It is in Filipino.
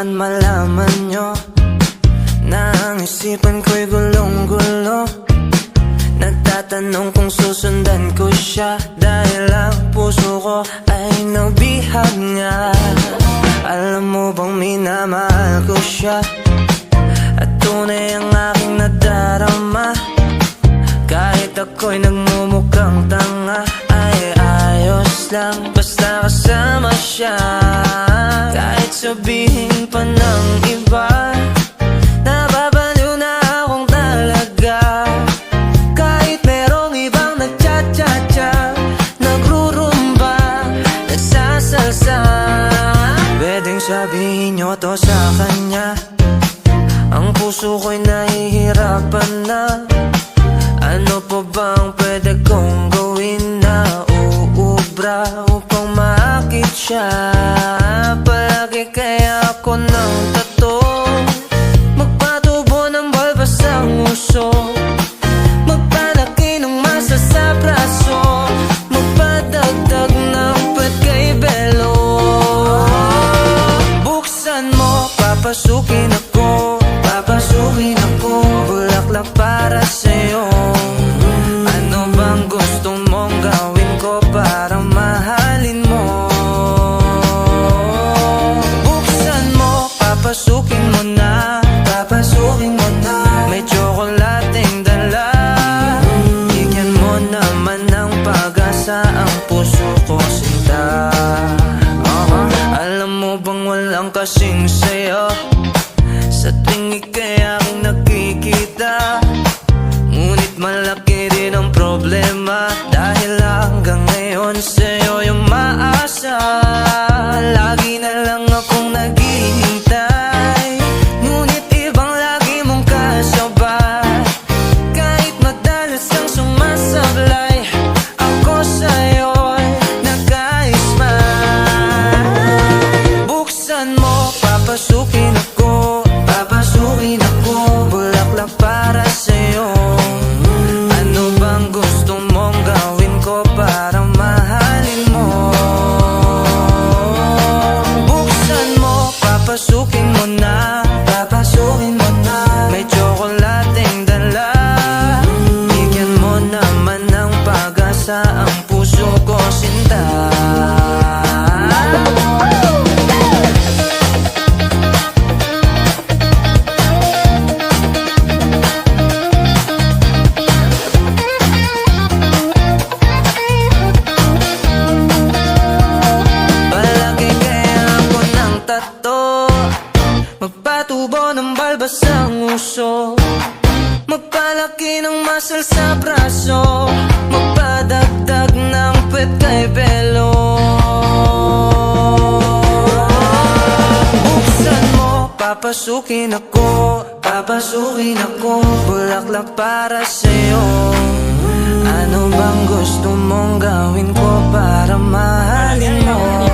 naman malaman nyo na ang isipan ko'y gulong-gulo. Nagtatanong kung susundan ko siya dahil ang puso ko ay nabihag niya. Alam mo bang minamahal ko siya at tunay ang aking nadarama. Kahit ako'y nagmumukhang tanga ay ayos lang basta kasama siya. Kahit sabihin pa ng iba, nababaliw na akong talaga. Kahit merong ibang nagcha-cha-cha, nagrurumba, nagsasalsa, pwedeng sabihin nyo to sa kanya. Ang puso ko'y nahihirapan na. Ano pa bang pwede kong gawin na uubra upang maakit siya? Palagi kaya ako ng tato, magpatubo ng balbas ang uso, magpalaki ng masa sa braso, magpadagdag ng pet kay Belo. Buksan mo, papasukin ako, papasukin ako, bulaklak para sa'yo. Ano bang gusto mong gawin ko para mahalin mo? Buksan mo, papasukin mo na, papasukin mo na. May tsokolating dala, bigyan mo naman ng pag-asa ang puso ko, sinta. Alam mo bang walang kasing sayo sa tuwing ika'y aking nakikita? Ngunit malaki rin ang problema dahil hanggang ngayon sa'yo yung maasa. Lagi na lang akong naghihintay, ngunit ibang lagi mong kasabay. Kahit madalas kang sumasablay, ako sa'yo'y nagka-smile. Buksan mo, papasukin ako, papasukin ako, bulaklak para sa'yo. Ano bang gusto mong gawin ko para mahalin mo? Buksan mo, papasukin mo na, papasukin mo na. May tsokolating dala, bigyan mo naman ng pag-asa ang puso ko, sinta. Magpatubo ng balbas ang uso, magpalaki ng muscle sa braso, magpadagdag ng pet kay Belo. Buksan mo, papasukin ako, papasukin ako, bulaklak para sa'yo. Ano bang gusto mong gawin ko para mahalin mo?